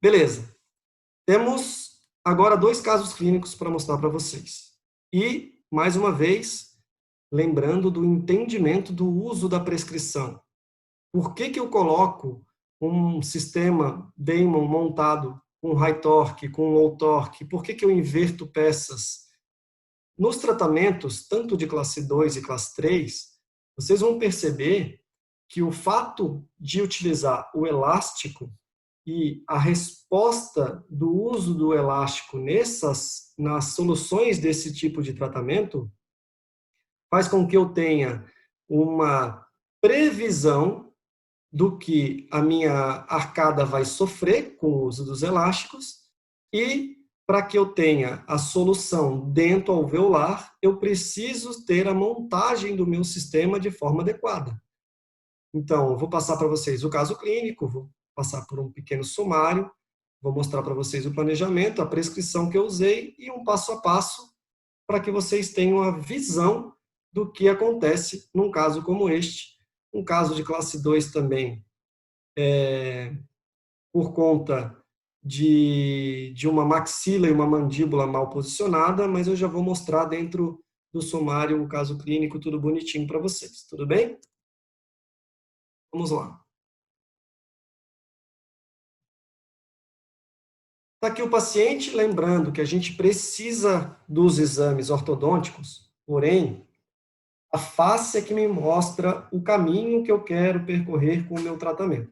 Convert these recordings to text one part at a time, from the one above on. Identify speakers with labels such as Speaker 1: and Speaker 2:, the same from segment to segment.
Speaker 1: Beleza. Temos agora 2 casos clínicos para mostrar para vocês. E, mais uma vez, lembrando do entendimento do uso da prescrição. Por que eu coloco um sistema Damon montado com high torque, com low torque? Por que eu inverto peças? Nos tratamentos, tanto de classe 2 e classe 3, vocês vão perceber que o fato de utilizar o elástico e a resposta do uso do elástico nas soluções desse tipo de tratamento faz com que eu tenha uma previsão do que a minha arcada vai sofrer com o uso dos elásticos e para que eu tenha a solução dentro alveolar, eu preciso ter a montagem do meu sistema de forma adequada. Então, eu vou passar para vocês o caso clínico, vou passar por um pequeno sumário, vou mostrar para vocês o planejamento, a prescrição que eu usei e um passo a passo para que vocês tenham a visão do que acontece num caso como este. Um caso de classe 2 também, por conta de uma maxila e uma mandíbula mal posicionada, mas eu já vou mostrar dentro do sumário o caso clínico, tudo bonitinho para vocês. Tudo bem? Vamos lá. Está aqui o paciente, lembrando que a gente precisa dos exames ortodônticos, porém, a face é que me mostra o caminho que eu quero percorrer com o meu tratamento.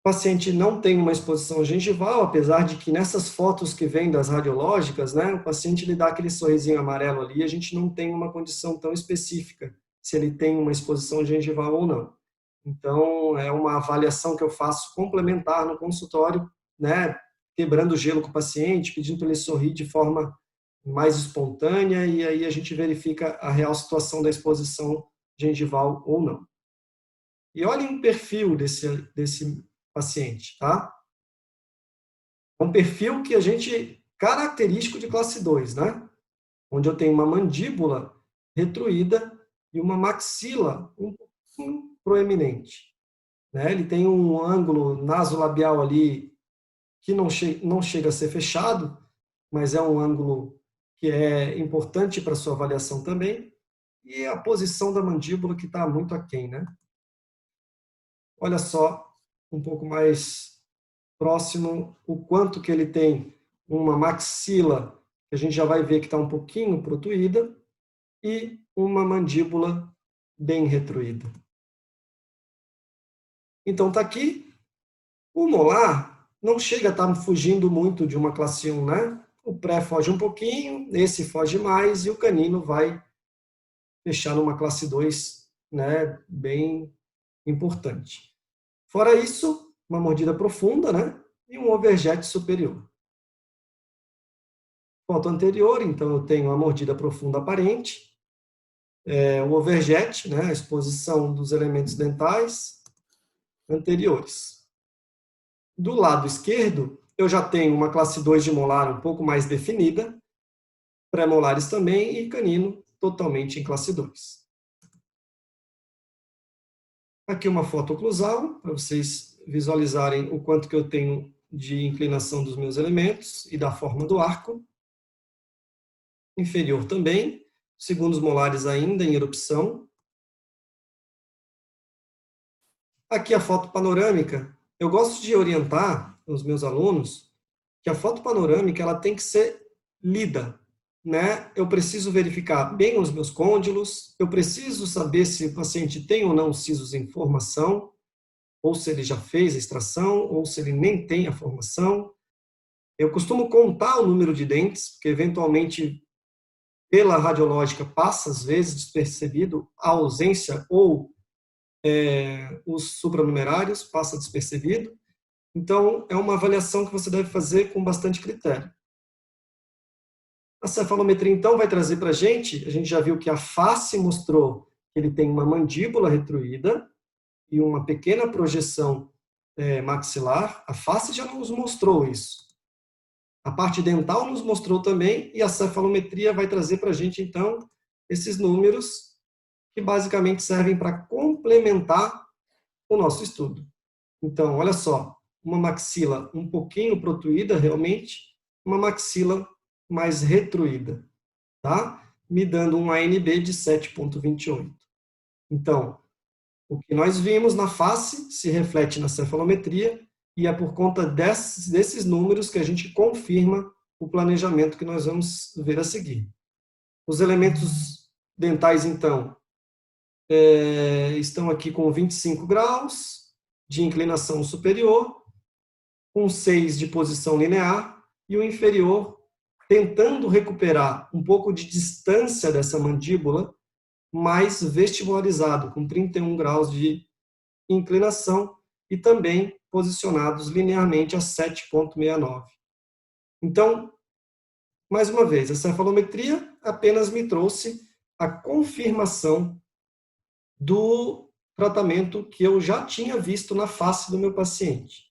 Speaker 1: O paciente não tem uma exposição gengival, apesar de que nessas fotos que vêm das radiológicas, né, o paciente ele dá aquele sorrisinho amarelo ali, a gente não tem uma condição tão específica se ele tem uma exposição gengival ou não. Então, é uma avaliação que eu faço complementar no consultório, né, quebrando o gelo com o paciente, pedindo para ele sorrir de forma mais espontânea, e aí a gente verifica a real situação da exposição gengival ou não. E olhem o perfil desse paciente, tá? É um perfil que a gente, característico de classe 2, né? Onde eu tenho uma mandíbula retruída e uma maxila um pouquinho proeminente. Né? Ele tem um ângulo nasolabial ali que não chega a ser fechado, mas é um ângulo que é importante para a sua avaliação também, e a posição da mandíbula que está muito aquém, né? Olha só, um pouco mais próximo, o quanto que ele tem uma maxila, que a gente já vai ver que está um pouquinho protuída, e uma mandíbula bem retruída. Então, está aqui. O molar não chega a estar fugindo muito de uma classe 1, né? O pré foge um pouquinho, esse foge mais, e o canino vai fechar numa classe 2, né? Bem importante. Fora isso, uma mordida profunda, né? E um overjet superior. Foto anterior, então eu tenho a mordida profunda aparente, o overjet, né? A exposição dos elementos dentais anteriores. Do lado esquerdo, eu já tenho uma classe 2 de molar um pouco mais definida, pré-molares também, e canino totalmente em classe 2. Aqui uma foto oclusal, para vocês visualizarem o quanto que eu tenho de inclinação dos meus elementos e da forma do arco. Inferior também, segundos molares ainda em erupção. Aqui a foto panorâmica. Eu gosto de orientar os meus alunos que a foto panorâmica ela tem que ser lida, né? Eu preciso verificar bem os meus côndilos, eu preciso saber se o paciente tem ou não sisos em formação, ou se ele já fez a extração, ou se ele nem tem a formação. Eu costumo contar o número de dentes, porque eventualmente pela radiológica passa às vezes despercebido a ausência ou os supranumerários passa despercebido. Então, é uma avaliação que você deve fazer com bastante critério. A cefalometria, então, vai trazer para a gente já viu que a face mostrou que ele tem uma mandíbula retruída e uma pequena projeção maxilar. A face já nos mostrou isso. A parte dental nos mostrou também, e a cefalometria vai trazer para a gente, então, esses números que basicamente servem para complementar o nosso estudo. Então, olha só, uma maxila um pouquinho protuída realmente, uma maxila mais retruída, tá? Me dando um ANB de 7,28. Então, o que nós vimos na face se reflete na cefalometria e é por conta desses números que a gente confirma o planejamento que nós vamos ver a seguir. Os elementos dentais, então, estão aqui com 25 graus de inclinação superior, com 6 de posição linear, e o inferior tentando recuperar um pouco de distância dessa mandíbula, mais vestibularizado, com 31 graus de inclinação e também posicionados linearmente a 7,69. Então, mais uma vez, a cefalometria apenas me trouxe a confirmação do tratamento que eu já tinha visto na face do meu paciente.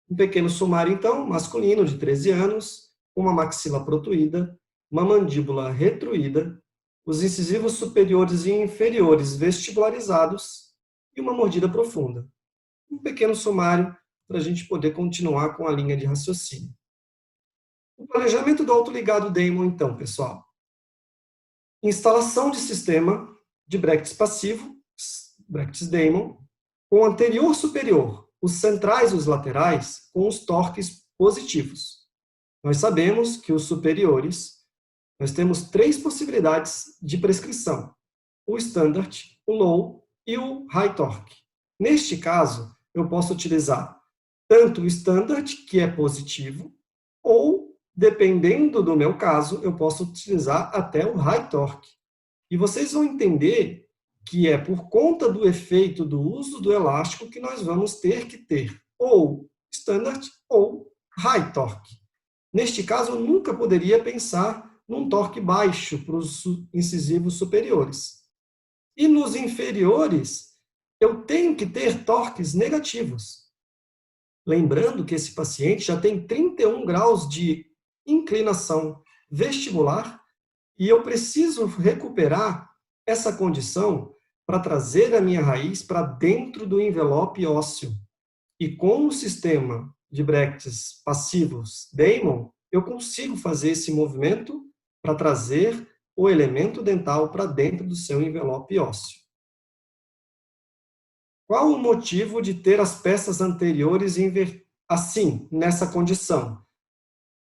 Speaker 1: Um pequeno sumário, então, masculino de 13 anos, uma maxila protuída, uma mandíbula retruída, os incisivos superiores e inferiores vestibularizados e uma mordida profunda. Um pequeno sumário para a gente poder continuar com a linha de raciocínio. O planejamento do autoligado Damon, então, pessoal. Instalação de sistema de Bracts passivo, Bracts Damon, com o anterior superior, os centrais e os laterais, com os torques positivos. Nós sabemos que os superiores, nós temos 3 possibilidades de prescrição: o standard, o low e o high torque. Neste caso, eu posso utilizar tanto o standard, que é positivo, ou, dependendo do meu caso, eu posso utilizar até o high torque. E vocês vão entender que é por conta do efeito do uso do elástico que nós vamos ter que ter ou standard ou high torque. Neste caso, eu nunca poderia pensar num torque baixo para os incisivos superiores. E nos inferiores, eu tenho que ter torques negativos. Lembrando que esse paciente já tem 31 graus de inclinação vestibular e eu preciso recuperar essa condição para trazer a minha raiz para dentro do envelope ósseo. E com o sistema de Bracts passivos Damon, eu consigo fazer esse movimento para trazer o elemento dental para dentro do seu envelope ósseo. Qual o motivo de ter as peças anteriores assim, nessa condição?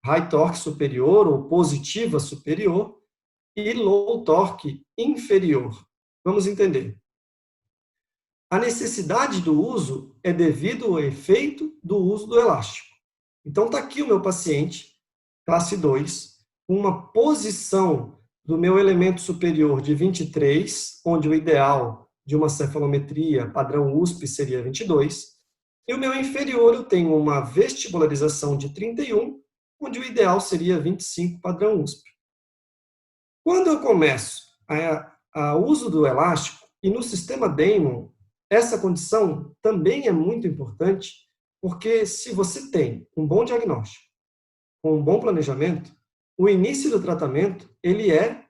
Speaker 1: High torque superior ou positiva superior e low torque inferior. Vamos entender. A necessidade do uso é devido ao efeito do uso do elástico. Então, está aqui o meu paciente, classe 2, com uma posição do meu elemento superior de 23, onde o ideal de uma cefalometria padrão USP seria 22, e o meu inferior eu tenho uma vestibularização de 31, onde o ideal seria 25 padrão USP. Quando eu começo a uso do elástico, e no sistema Damon, essa condição também é muito importante, porque se você tem um bom diagnóstico, com um bom planejamento, o início do tratamento, ele é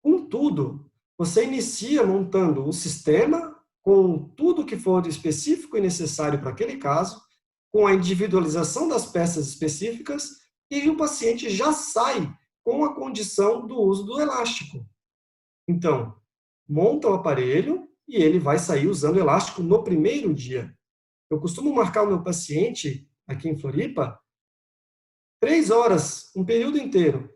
Speaker 1: com tudo. Você inicia montando o sistema com tudo que for específico e necessário para aquele caso, com a individualização das peças específicas, e o paciente já sai com a condição do uso do elástico. Então, monta o aparelho e ele vai sair usando o elástico no primeiro dia. Eu costumo marcar o meu paciente aqui em Floripa 3 horas, um período inteiro.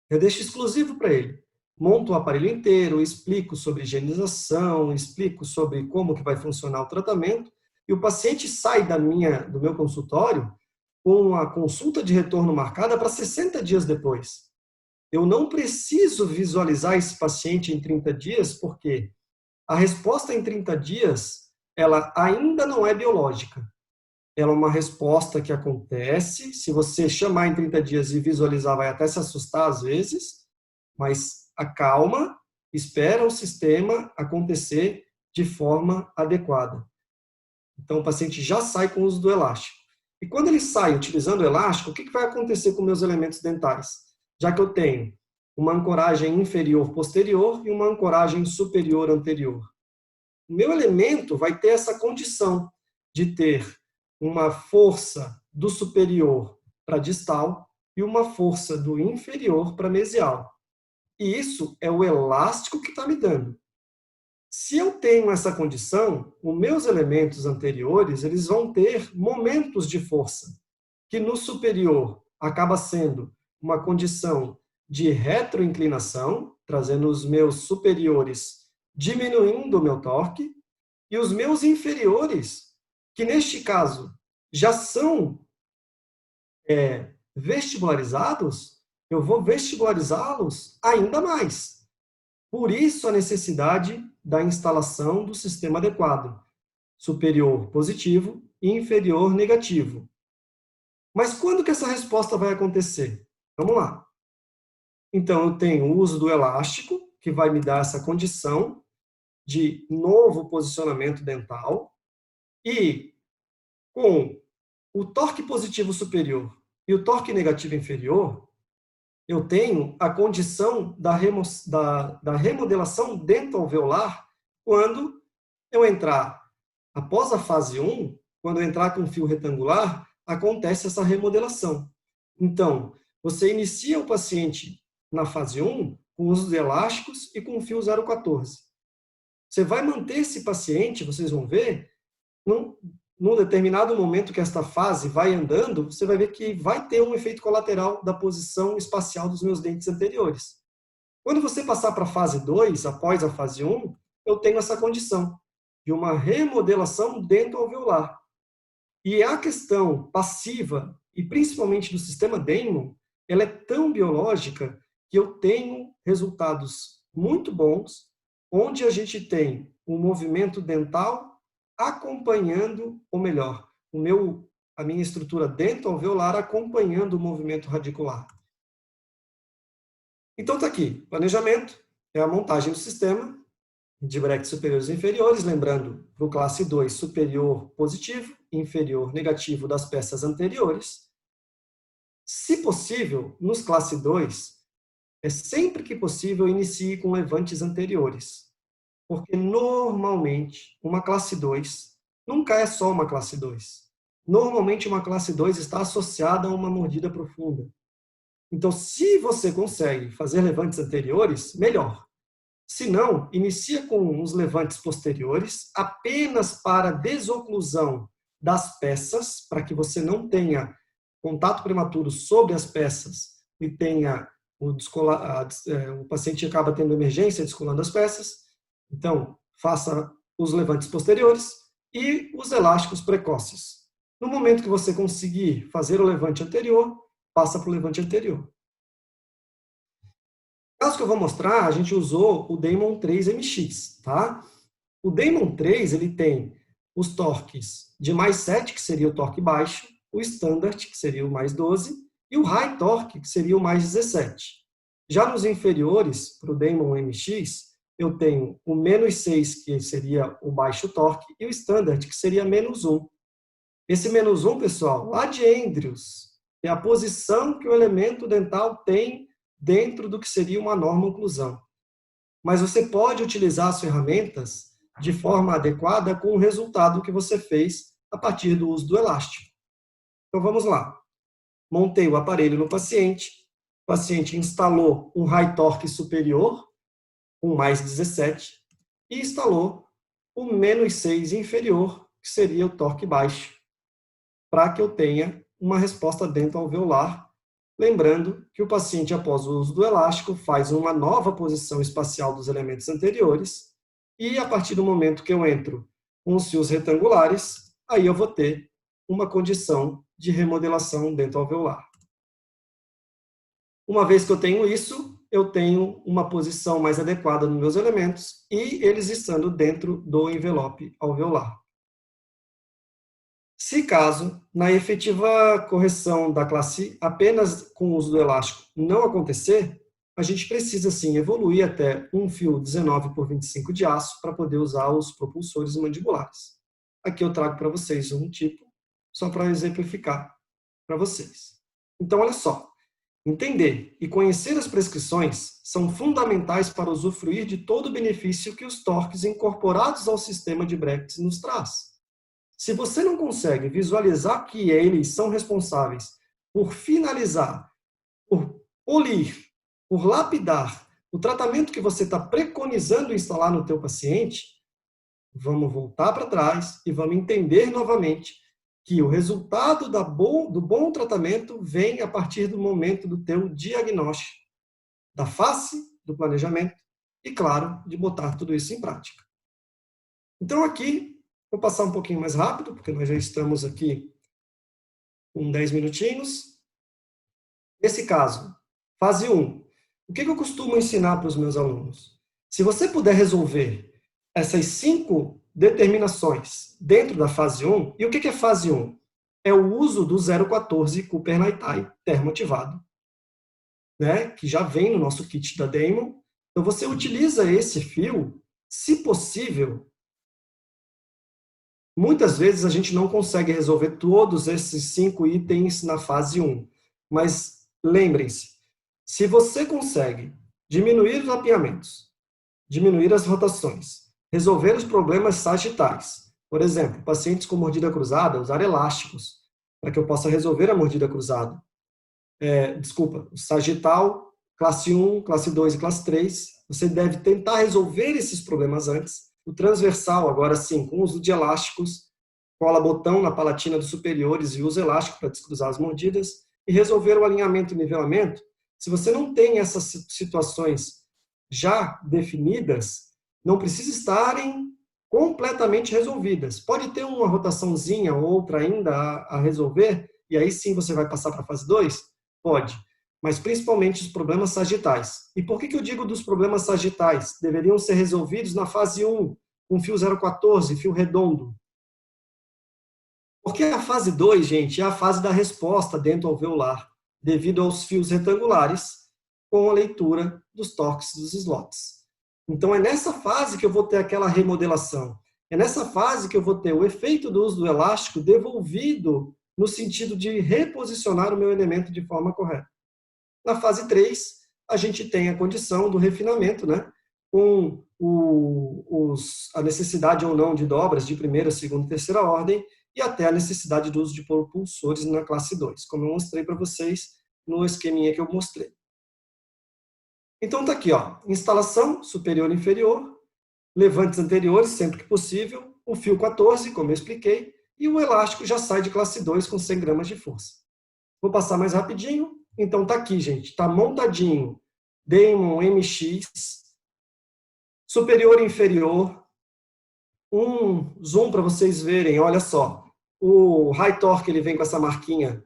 Speaker 1: Eu deixo exclusivo para ele. Monto o aparelho inteiro, explico sobre higienização, explico sobre como que vai funcionar o tratamento, e o paciente sai do meu consultório com a consulta de retorno marcada para 60 dias depois. Eu não preciso visualizar esse paciente em 30 dias, porque a resposta em 30 dias, ela ainda não é biológica. Ela é uma resposta que acontece, se você chamar em 30 dias e visualizar, vai até se assustar às vezes, mas acalma, espera o sistema acontecer de forma adequada. Então, o paciente já sai com o uso do elástico. E quando ele sai utilizando o elástico, o que vai acontecer com meus elementos dentais? Já que eu tenho uma ancoragem inferior posterior e uma ancoragem superior anterior. O meu elemento vai ter essa condição de ter uma força do superior para distal e uma força do inferior para mesial. E isso é o elástico que está me dando. Se eu tenho essa condição, os meus elementos anteriores eles vão ter momentos de força, que no superior acaba sendo uma condição de retroinclinação, trazendo os meus superiores diminuindo o meu torque, e os meus inferiores, que neste caso já são vestibularizados, eu vou vestibularizá-los ainda mais. Por isso a necessidade da instalação do sistema adequado, superior positivo e inferior negativo. Mas quando que essa resposta vai acontecer? Vamos lá. Então, eu tenho o uso do elástico, que vai me dar essa condição de novo posicionamento dental, e com o torque positivo superior e o torque negativo inferior, eu tenho a condição da remodelação dentoalveolar quando eu entrar, após a fase 1, quando eu entrar com fio retangular, acontece essa remodelação. Então, você inicia o paciente na fase 1 com o uso de elásticos e com o fio 0,14. Você vai manter esse paciente, vocês vão ver, num determinado momento que esta fase vai andando, você vai ver que vai ter um efeito colateral da posição espacial dos meus dentes anteriores. Quando você passar para a fase 2, após a fase 1, eu tenho essa condição de uma remodelação dentoalveolar. E a questão passiva, e principalmente do sistema Damon, ela é tão biológica que eu tenho resultados muito bons, onde a gente tem um movimento dental acompanhando, ou melhor, a minha estrutura dentoalveolar acompanhando o movimento radicular. Então está aqui, planejamento é a montagem do sistema de brackets superiores e inferiores, lembrando, para o classe 2, superior positivo, inferior negativo das peças anteriores. Se possível, nos classe 2, sempre que possível, inicie com levantes anteriores. Porque, normalmente, uma classe 2 nunca é só uma classe 2. Normalmente, uma classe 2 está associada a uma mordida profunda. Então, se você consegue fazer levantes anteriores, melhor. Se não, inicia com os levantes posteriores, apenas para desoclusão das peças, para que você não tenha contato prematuro sobre as peças e tenha o paciente acaba tendo emergência descolando as peças. Então, faça os levantes posteriores e os elásticos precoces. No momento que você conseguir fazer o levante anterior, passa para o levante anterior. No caso que eu vou mostrar, a gente usou o Damon 3MX, tá? O Damon 3, ele tem os torques de mais 7, que seria o torque baixo, o Standard, que seria o mais 12, e o High Torque, que seria o mais 17. Já nos inferiores, para o Damon MX, eu tenho o menos 6, que seria o baixo torque, e o Standard, que seria menos 1. Esse menos 1, pessoal, lá de Andrews, é a posição que o elemento dental tem dentro do que seria uma norma oclusão. Mas você pode utilizar as ferramentas de forma adequada com o resultado que você fez a partir do uso do elástico. Então, vamos lá. Montei o aparelho no paciente, o paciente instalou um high torque superior, com mais 17, e instalou o menos 6 inferior, que seria o torque baixo, para que eu tenha uma resposta dentoalveolar. Lembrando que o paciente, após o uso do elástico, faz uma nova posição espacial dos elementos anteriores, e a partir do momento que eu entro com os fios retangulares, aí eu vou ter uma condição de remodelação dentoalveolar. Uma vez que eu tenho isso, eu tenho uma posição mais adequada nos meus elementos e eles estando dentro do envelope alveolar. Se caso, na efetiva correção da classe apenas com o uso do elástico não acontecer, a gente precisa sim evoluir até um fio 19 por 25 de aço para poder usar os propulsores mandibulares. Aqui eu trago para vocês um tipo, só para exemplificar para vocês. Então, olha só. Entender e conhecer as prescrições são fundamentais para usufruir de todo o benefício que os torques incorporados ao sistema de brackets nos traz. Se você não consegue visualizar que eles são responsáveis por finalizar, por polir, por lapidar o tratamento que você está preconizando instalar no teu paciente, vamos voltar para trás e vamos entender novamente que o resultado do bom tratamento vem a partir do momento do teu diagnóstico, da face, do planejamento e, claro, de botar tudo isso em prática. Então, aqui, vou passar um pouquinho mais rápido, porque nós já estamos aqui com 10 minutinhos. Nesse caso, fase 1. O que eu costumo ensinar para os meus alunos? Se você puder resolver essas 5 determinações dentro da fase 1, e o que é fase 1? É o uso do 014 Cupernitai termoativado, né, que já vem no nosso kit da Damon. Então, você utiliza esse fio, se possível. Muitas vezes a gente não consegue resolver todos esses 5 itens na fase 1, mas lembrem-se, se você consegue diminuir os apiamentos, diminuir as rotações, resolver os problemas sagitais, por exemplo, pacientes com mordida cruzada, usar elásticos, para que eu possa resolver a mordida cruzada. O sagital, classe 1, classe 2 e classe 3, você deve tentar resolver esses problemas antes. O transversal, agora sim, com o uso de elásticos, cola botão na palatina dos superiores e usa elástico para descruzar as mordidas, e resolver o alinhamento e nivelamento. Se você não tem essas situações já definidas, não precisa estarem completamente resolvidas. Pode ter uma rotaçãozinha ou outra ainda a resolver, e aí sim você vai passar para a fase 2? Pode. Mas principalmente os problemas sagitais. E por que eu digo dos problemas sagitais? Deveriam ser resolvidos na fase 1, com fio 014, fio redondo. Porque a fase 2, gente, é a fase da resposta dentro alveolar, devido aos fios retangulares, com a leitura dos torques dos slots. Então, é nessa fase que eu vou ter aquela remodelação. É nessa fase que eu vou ter o efeito do uso do elástico devolvido no sentido de reposicionar o meu elemento de forma correta. Na fase 3, a gente tem a condição do refinamento, né? Com a necessidade ou não de dobras de primeira, segunda e terceira ordem, e até a necessidade do uso de propulsores na classe 2, como eu mostrei para vocês no esqueminha que eu mostrei. Então tá aqui, ó, instalação superior e inferior, levantes anteriores, sempre que possível, o fio 14, como eu expliquei, e o elástico já sai de classe 2 com 100 gramas de força. Vou passar mais rapidinho. Então tá aqui, gente, tá montadinho Damon MX, superior e inferior, um zoom para vocês verem, olha só, o high torque ele vem com essa marquinha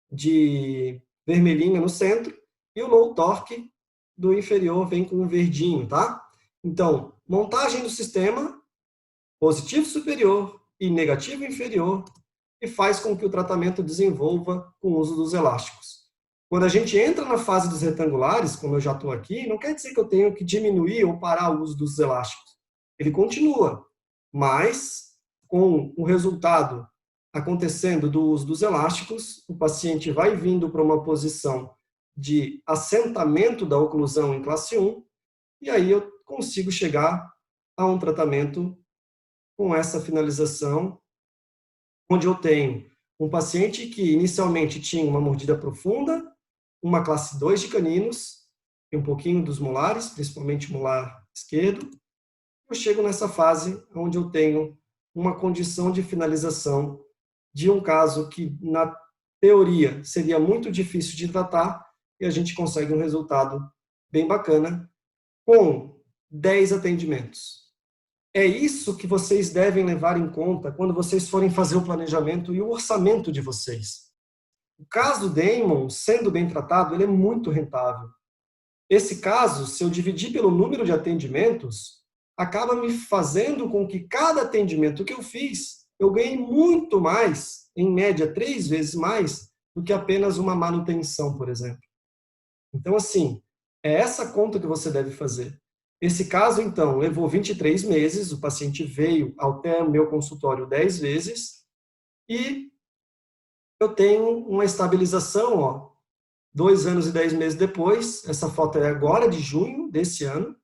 Speaker 1: de vermelhinha no centro, e o low torque do inferior vem com um verdinho, tá? Então, montagem do sistema, positivo superior e negativo inferior, e faz com que o tratamento desenvolva com o uso dos elásticos. Quando a gente entra na fase dos retangulares, como eu já estou aqui, não quer dizer que eu tenho que diminuir ou parar o uso dos elásticos. Ele continua, mas com o resultado acontecendo do uso dos elásticos, o paciente vai vindo para uma posição de assentamento da oclusão em classe 1, e aí eu consigo chegar a um tratamento com essa finalização, onde eu tenho um paciente que inicialmente tinha uma mordida profunda, uma classe 2 de caninos, e um pouquinho dos molares, principalmente molar esquerdo. Eu chego nessa fase onde eu tenho uma condição de finalização de um caso que, na teoria, seria muito difícil de tratar, e a gente consegue um resultado bem bacana com 10 atendimentos. É isso que vocês devem levar em conta quando vocês forem fazer o planejamento e o orçamento de vocês. O caso Damon, sendo bem tratado, ele é muito rentável. Esse caso, se eu dividir pelo número de atendimentos, acaba me fazendo com que cada atendimento que eu fiz, eu ganhe muito mais, em média 3 vezes mais, do que apenas uma manutenção, por exemplo. Então, assim, é essa conta que você deve fazer. Esse caso, então, levou 23 meses, o paciente veio até o meu consultório 10 vezes, e eu tenho uma estabilização, ó, 2 anos e 10 meses depois, essa foto é agora de junho desse ano,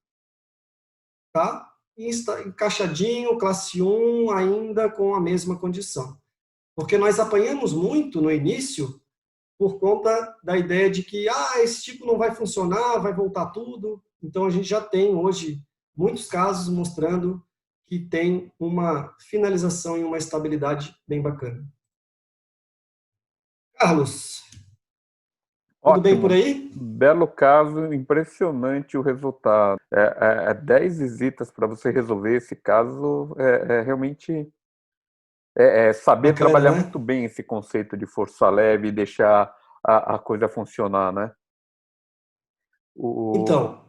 Speaker 1: tá? encaixadinho, classe 1, ainda com a mesma condição. Porque nós apanhamos muito no início por conta da ideia de que esse tipo não vai funcionar, vai voltar tudo. Então, a gente já tem hoje muitos casos mostrando que tem uma finalização e uma estabilidade bem bacana. Carlos, tudo bem por
Speaker 2: Ótimo.
Speaker 1: aí?
Speaker 2: Belo caso, impressionante o resultado. 10 visitas para você resolver esse caso realmente saber
Speaker 1: Bacana,
Speaker 2: trabalhar
Speaker 1: né?
Speaker 2: muito bem esse conceito de força leve e deixar a coisa funcionar, né? O,
Speaker 1: Então,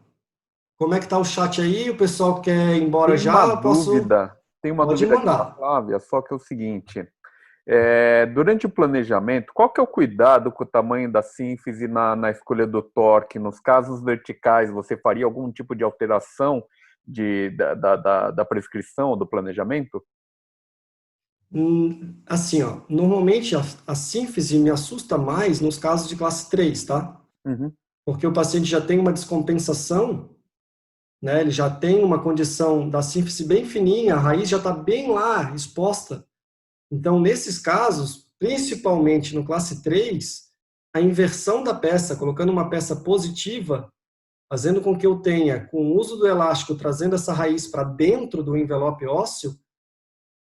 Speaker 1: como é que tá o chat aí? O pessoal quer ir embora
Speaker 2: tem uma
Speaker 1: já? Eu posso...
Speaker 2: dúvida, tem uma
Speaker 1: Pode
Speaker 2: dúvida aqui da
Speaker 1: mandar.
Speaker 2: Flávia, só que é o seguinte: durante o planejamento, qual que é o cuidado com o tamanho da sínfise na escolha do torque? Nos casos verticais, você faria algum tipo de alteração da prescrição, do planejamento?
Speaker 1: Assim, ó, normalmente a sínfise me assusta mais nos casos de classe 3, tá?
Speaker 2: Uhum.
Speaker 1: Porque o paciente já tem uma descompensação, né? Ele já tem uma condição da sínfise bem fininha, a raiz já está bem lá, exposta. Então, nesses casos, principalmente no classe 3, a inversão da peça, colocando uma peça positiva, fazendo com que eu tenha, com o uso do elástico, trazendo essa raiz para dentro do envelope ósseo,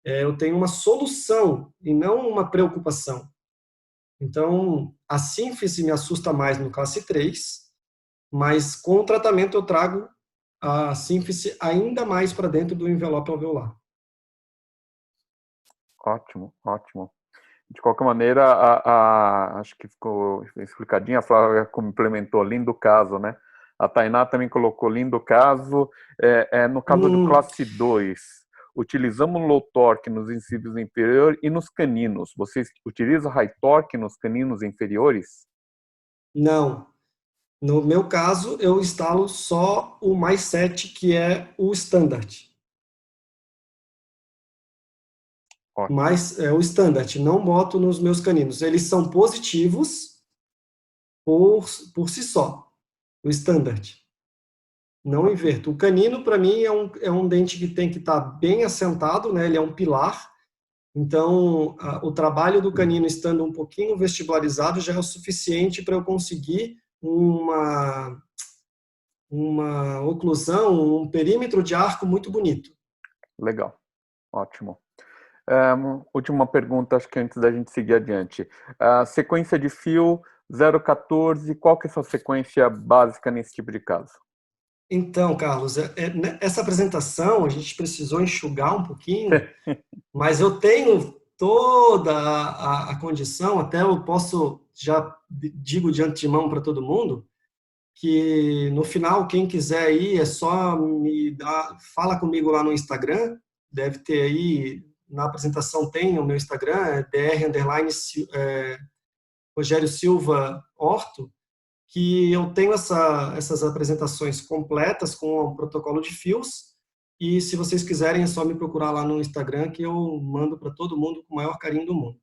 Speaker 1: eu tenho uma solução e não uma preocupação. Então, a sínfise me assusta mais no classe 3, mas com o tratamento eu trago a sínfise ainda mais para dentro do envelope alveolar.
Speaker 2: Ótimo, ótimo. De qualquer maneira, acho que ficou explicadinho, a Flávia complementou, lindo caso, né? A Tainá também colocou lindo caso. No caso do classe 2, utilizamos low torque nos incívios inferiores e nos caninos. Vocês utilizam high torque nos caninos inferiores?
Speaker 1: Não. No meu caso, eu instalo só o mais 7, que é o standard.
Speaker 2: Ótimo.
Speaker 1: Mas é o standard, não boto nos meus caninos. Eles são positivos por si só, o standard. Não inverto. O canino, para mim, é um dente que tem que estar bem assentado, né? Ele é um pilar. Então, o trabalho do canino estando um pouquinho vestibularizado já é o suficiente para eu conseguir uma oclusão, um perímetro de arco muito bonito.
Speaker 2: Legal, ótimo. Última pergunta, acho que antes da gente seguir adiante. A sequência de fio 014, qual que é a sua sequência básica nesse tipo de caso?
Speaker 1: Então, Carlos, essa apresentação a gente precisou enxugar um pouquinho, mas eu tenho toda a condição, até eu posso, já digo de antemão para todo mundo, que no final, quem quiser ir, é só fala comigo lá no Instagram, deve ter aí, na apresentação tem o meu Instagram, é Rogério Silva Horto, que eu tenho essas apresentações completas com o protocolo de fios, e se vocês quiserem é só me procurar lá no Instagram que eu mando para todo mundo com o maior carinho do mundo.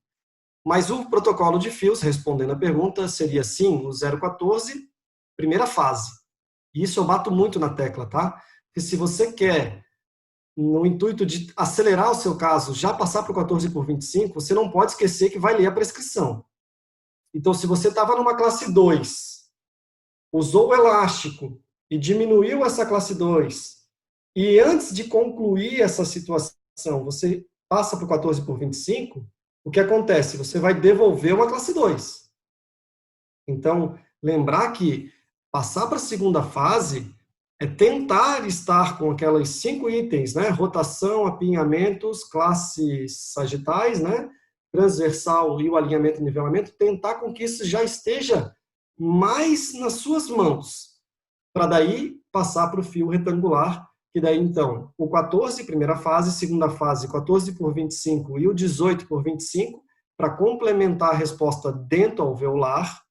Speaker 1: Mas o protocolo de fios, respondendo a pergunta, seria sim, o 014, primeira fase. E isso eu bato muito na tecla, tá? Porque se você quer, no intuito de acelerar o seu caso, já passar para o 14 por 25, você não pode esquecer que vai ler a prescrição. Então, se você estava numa classe 2, usou o elástico e diminuiu essa classe 2, e antes de concluir essa situação, você passa para o 14 por 25, o que acontece? Você vai devolver uma classe 2. Então, lembrar que passar para a segunda fase é tentar estar com aquelas 5 itens, né? Rotação, apinhamentos, classes sagitais, né? Transversal e o alinhamento e nivelamento, tentar com que isso já esteja mais nas suas mãos, para daí passar para o fio retangular, que daí então, o 14, primeira fase, segunda fase, 14 por 25 e o 18 por 25, para complementar a resposta dentro alveolar.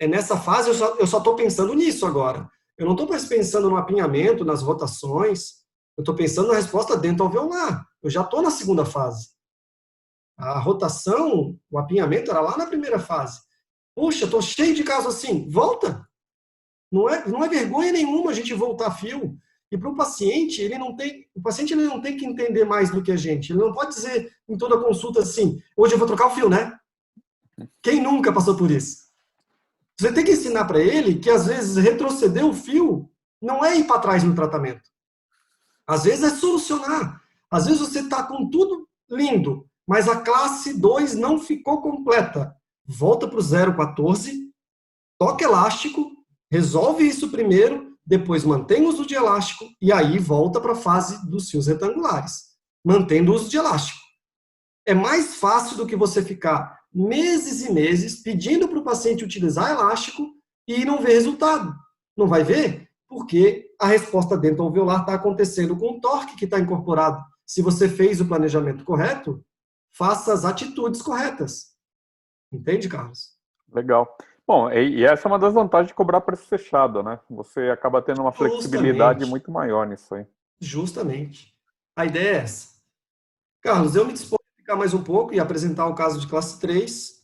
Speaker 1: Nessa fase eu só estou pensando nisso agora. Eu não estou mais pensando no apinhamento, nas rotações, eu estou pensando na resposta dentro alveolar. Eu já estou na segunda fase. A rotação, o apinhamento era lá na primeira fase. Puxa, estou cheio de casos assim. Volta! Não é vergonha nenhuma a gente voltar fio. E para o paciente, ele não tem que entender mais do que a gente. Ele não pode dizer em toda consulta assim, hoje eu vou trocar o fio, né? Quem nunca passou por isso? Você tem que ensinar para ele que, às vezes, retroceder o fio não é ir para trás no tratamento. Às vezes é solucionar. Às vezes você está com tudo lindo, mas a classe 2 não ficou completa. Volta para o 0,14, toca elástico, resolve isso primeiro, depois mantém o uso de elástico e aí volta para a fase dos fios retangulares, mantendo o uso de elástico. É mais fácil do que você ficar meses e meses pedindo para o paciente utilizar elástico e não ver resultado. Não vai ver? Porque a resposta dental-alveolar está acontecendo com o torque que está incorporado. Se você fez o planejamento correto, faça as atitudes corretas. Entende, Carlos?
Speaker 2: Legal. Bom, e essa é uma das vantagens de cobrar preço fechado, né? Você acaba tendo uma flexibilidade muito maior nisso aí.
Speaker 1: Justamente. A ideia é essa. Carlos, eu me disponho a ficar mais um pouco e apresentar o caso de classe 3.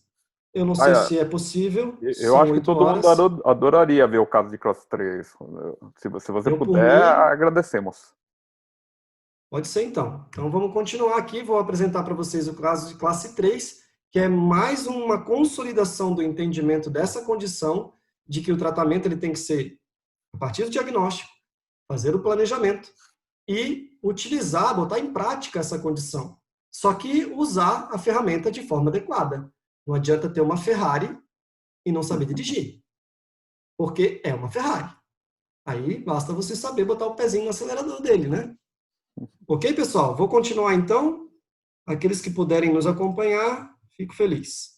Speaker 1: Eu não sei se é possível.
Speaker 2: Eu acho que todo mundo adoraria ver o caso de classe 3. Se você puder, agradecemos.
Speaker 1: Pode ser, então. Então, vamos continuar aqui. Vou apresentar para vocês o caso de classe 3, que é mais uma consolidação do entendimento dessa condição, de que o tratamento ele tem que ser a partir do diagnóstico, fazer o planejamento e utilizar, botar em prática essa condição. Só que usar a ferramenta de forma adequada. Não adianta ter uma Ferrari e não saber dirigir. Porque é uma Ferrari. Aí basta você saber botar o pezinho no acelerador dele, né? Ok, pessoal? Vou continuar então. Aqueles que puderem nos acompanhar, fico feliz.